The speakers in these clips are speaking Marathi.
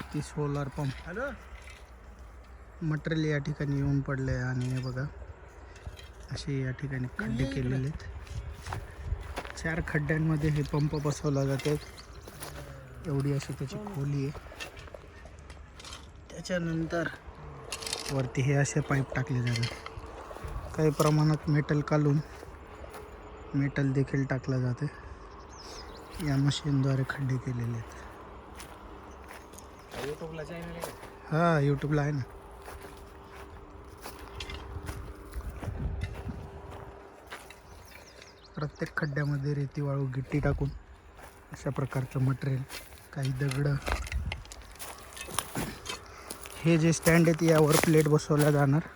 शक्ती सोलार पंप मटेरियल या ठिकाणी येऊन पडले आहे आणि हे बघा असे या ठिकाणी खड्डे केलेले आहेत। 4 खड्ड्यांमध्ये हे पंप बसवला जाते। एवढी अशी त्याची खोली आहे। त्याच्यानंतर वरती हे असे पाईप टाकले जातात। काही प्रमाणात मेटल काढून मेटल देखील टाकलं जाते। या मशीनद्वारे खड्डे केलेले आहेत। यूट्यूबला चॅनल आहे का? हां, यूट्यूबला आहे ना। प्रत्येक खड्ड्यामध्ये रेती वाळू गिट्टी टाकून अशा प्रकारचं मटेरियल, काही दगड, हे जे स्टँड आहेत यावर प्लेट बसवल्या जाणार।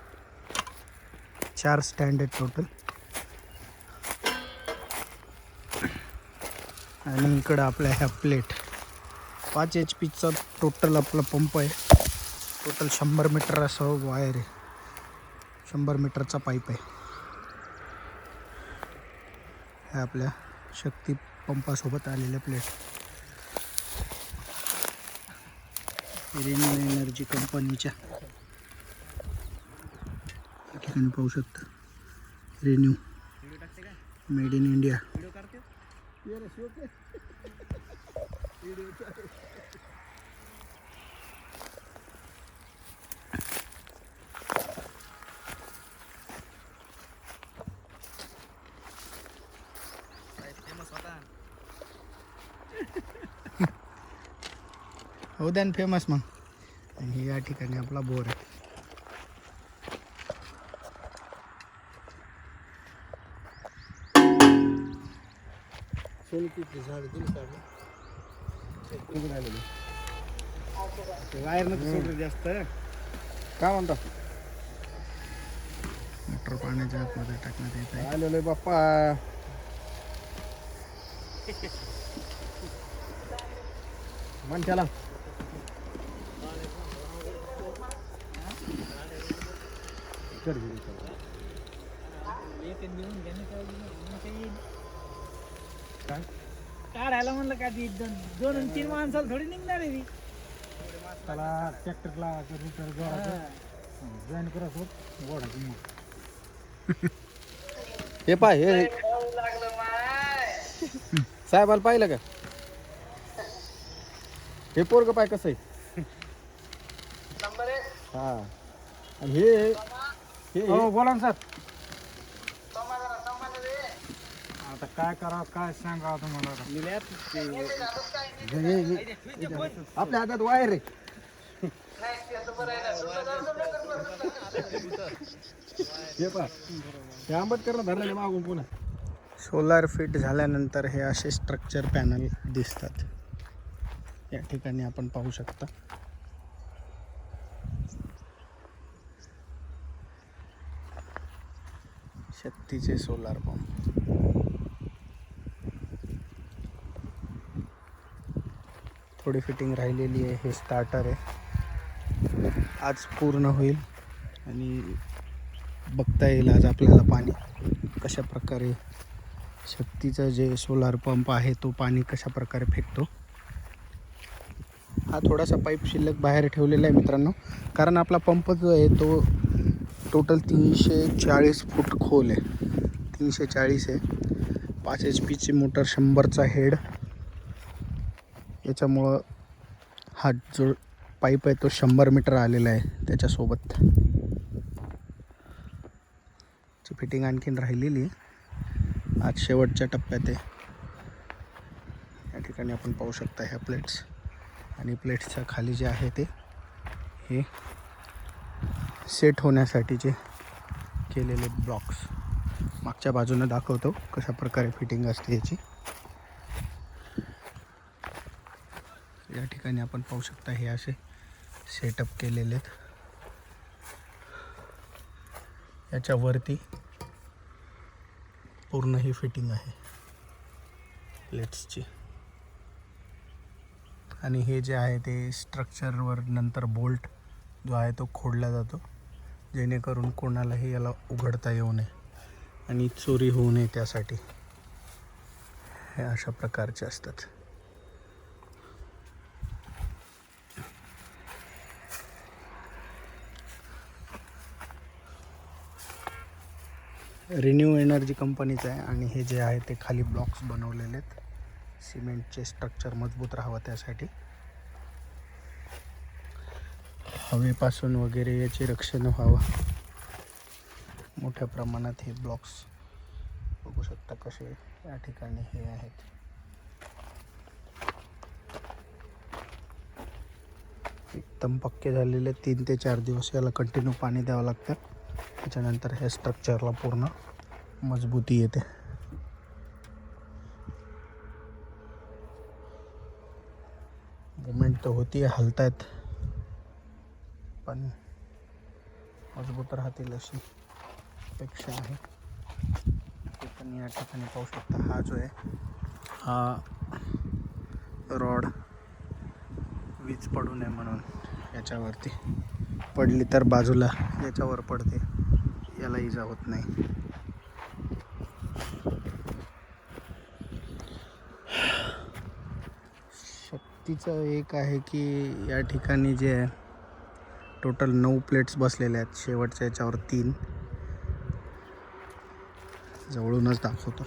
4 स्टँड आहेत टोटल। आणि इकडं आपल्या ह्या प्लेट 5 HP चा टोटल आपला पंप आहे। टोटल 100 मीटर असं वायर आहे। 100 मीटरचा पाईप आहे। ह्या आपल्या शक्ती पंपासोबत आलेल्या प्लेट। रेन्यू एनर्जी कंपनीच्या या ठिकाणी पाहू शकता। Renew made in India. हो द्या ना फेमस मग। आणि या ठिकाणी आपला बोर आहे। वायर नको सोडलं जास्त। काय म्हणतो? मोटर पाण्याच्या आतमध्ये टाकण्यात येत आहे। आलेलो आहे बाप्पा। मन त्याला काढायला म्हणलं का ती 2-3 माणसाला थोडी निघणार आहे ती। त्याला ट्रॅक्टरला रुटर जॉईन करत होत गोडाची मग हे पाय हे साहेबाला पाहिलं का? हे पोरग पाय कसं आहे। हा आणि हे हो बोला ना सर। आता काय करावं काय सांगावं तुम्हाला? आपल्या हातात वायर आहे। हे पा हे आंबेडकरला धरलेले मागून पुन्हा। सोलार फिट झाल्यानंतर हे असे स्ट्रक्चर पॅनल दिसतात। या ठिकाणी आपण पाहू शकता। शक्तीचे सोलार पंप थोडी फिटिंग राहिलेली आहे। हे स्टार्टर आहे। आज पूर्ण होईल आणि बघता येईल आज आपल्याला पाणी कशा प्रकारे शक्तीचा जे सोलार पंप आहे तो पाणी कशा प्रकारे फेकतो। हा थोडासा पाईप शिल्लक बाहेर ठेवलेला आहे मित्रांनो, कारण आपला पंप जो आहे तो टोटल 340 फूट खोल आहे। 340 आहे। 5 HP ची मोटर, 100चा हेड। याच्यामुळं हा जो पाईप आहे तो 100 मीटर आलेला आहे त्याच्यासोबत। ची फिटिंग आणखीन राहिलेली आहे। आज शेवटच्या टप्प्यात आहे। या ठिकाणी आपण पाहू शकता ह्या प्लेट्स आणि प्लेट्सच्या खाली जे आहे ते हे सेट होण्यासाठीचे केलेले ब्लॉक्स। मागच्या बाजूने दाखवतो कशा प्रकारे फिटिंग असते याची। या ठिकाणी आपण पाहू शकता हे असे सेटअप केलेले आहेत। याच्यावरती पूर्ण ही फिटिंग आहे प्लेट्सची। आणि हे जे आहे ते स्ट्रक्चरवर नंतर बोल्ट जो आहे तो खोडला जातो, जेणेकरून कोणालाही याला उघडता येऊ नये आणि चोरी होऊ नये त्यासाठी हे अशा प्रकारचे असतात। रिन्यू एनर्जी कंपनीचं आहे आणि हे जे आहे ते खाली ब्लॉक्स बनवलेले आहेत सिमेंटचे स्ट्रक्चर मजबूत राहावं त्यासाठी. हवेपासून वगैरे याचे रक्षण व्हावं. मोठ्या प्रमाणात हे ब्लॉक्स बघू शकता कसे या ठिकाणी हे आहेत. एकदम पक्के झालेले 3 ते 4 दिवस याला कंटिन्यू पाणी द्यावं लागतं. त्याच्यानंतर हे स्ट्रक्चरला पूर्ण मजबूती येते. मुवमेंट तर होती हलतायत पण मजबूत राहतील अशी अपेक्षा आहे. ते पण या ठिकाणी पाहू शकता. हा जो आहे हा रॉड वीज पडू नये म्हणून याच्यावरती पडली तर बाजूला याच्यावर पडते, याला इजा होत नाही. शक्तीचं एक आहे की या ठिकाणी जे आहे टोटल 9 प्लेट्स बसलेल्या आहेत. शेवटच्या याच्यावर 3 जवळूनच दाखवतो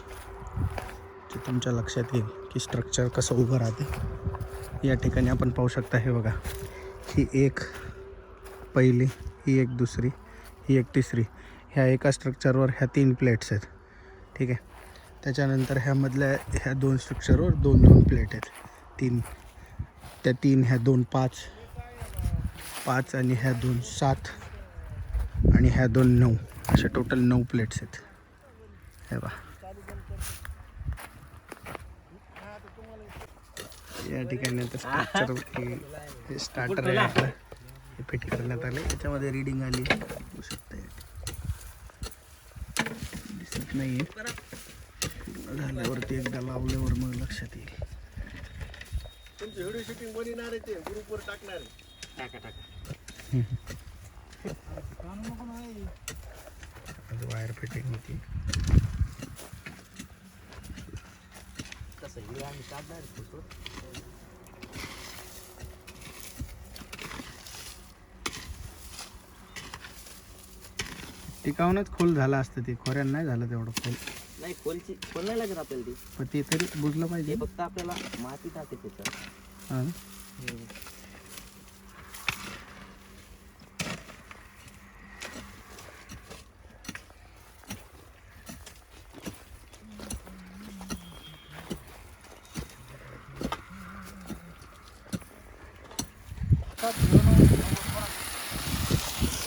ते तुमच्या लक्षात येईल की स्ट्रक्चर कसं उभं राहते. या ठिकाणी आपण पाहू शकता. हे बघा, ही एक पहिली, ही एक दुसरी, ही एक तिसरी. ह्या एका स्ट्रक्चरवर ह्या 3 प्लेट्स आहेत. ठीक आहे. त्याच्यानंतर ह्यामधल्या ह्या 2 स्ट्रक्चरवर 2 प्लेट आहेत. 3 त्या 3 ह्या 2 5 आणि ह्या 2 7 आणि ह्या 2 9 अशा टोटल 9 प्लेट्स आहेत. हे बघा, या ठिकाणी आता स्ट्रक्चर स्टार्टर आहे आपलं, हे फिट करण्यात आले. याच्यामध्ये रीडिंग आली होऊ शकते, दिसत नाही आहे. झाल्यावरती एकदा लावल्यावर मग लक्षात येईल. तुमची व्हिडिओ शूटिंग बनणार आहे ते ग्रुपवर टाकणार आहे. वायर फिटिंग होती. टिकावूनच खोल झाला असतं. ते खोऱ्यानं नाही झालं तेवढं खोल. नाही खोल नाही लागत आपल्याला ती. पण ते तरी बुजलं पाहिजे. फक्त आपल्याला माती टाकते त्याच्यात. हां,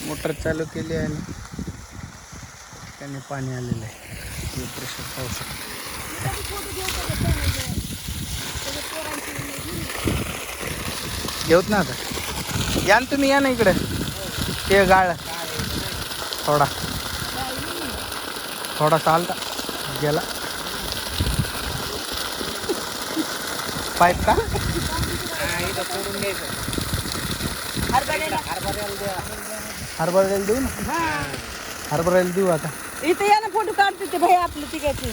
मोटर चालू केली आणि त्याने पाणी आलेलं आहे. हे प्रेशर पाहू शकतो. घेऊत ना आता. या ना तुम्ही, या ना इकडे. ते गाळ थोडा चालता गेला पाईप का. हरभऱ्याला देऊ ना. हरभऱ्याला देऊ आता. इथे या ना, फोटो काढते ते भाई आपलं तिघाचे.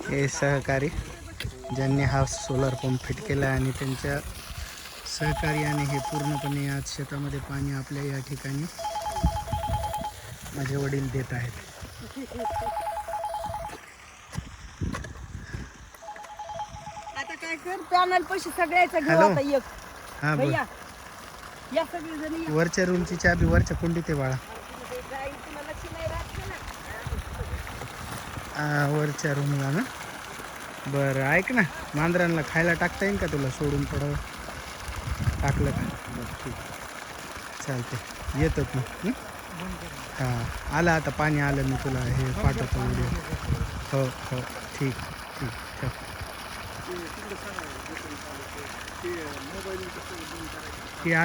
हे सहकारी ज्यांनी हा सोलर पंप फिट केला आणि त्यांच्या सहकार्याने हे पूर्णपणे आज शेतामध्ये पाणी आपल्या या ठिकाणी माझे वडील देत आहेत. आता काय कर, पॅनल पैसे सगळ्याचा घेऊ. हॅलो. आता एक हां बोल. भैया या सगळे जण या. वरच्या रूमची चाबी वरच्या कुंडीत आहे बाळा. तुला लक्ष नाही राहत ना. वरच्या रूमला ना. बरं ऐक ना, मांजरांना खायला टाकता येईल का तुला सोडून थोडं वेळ? टाकलं का? बरं ठीक, चालते. येतात ना. हां, आलं आता पाणी आलं. मी तुला हे पाठवतो व्हिडिओ. हो हो, ठीक ठीक ठेव. ती आज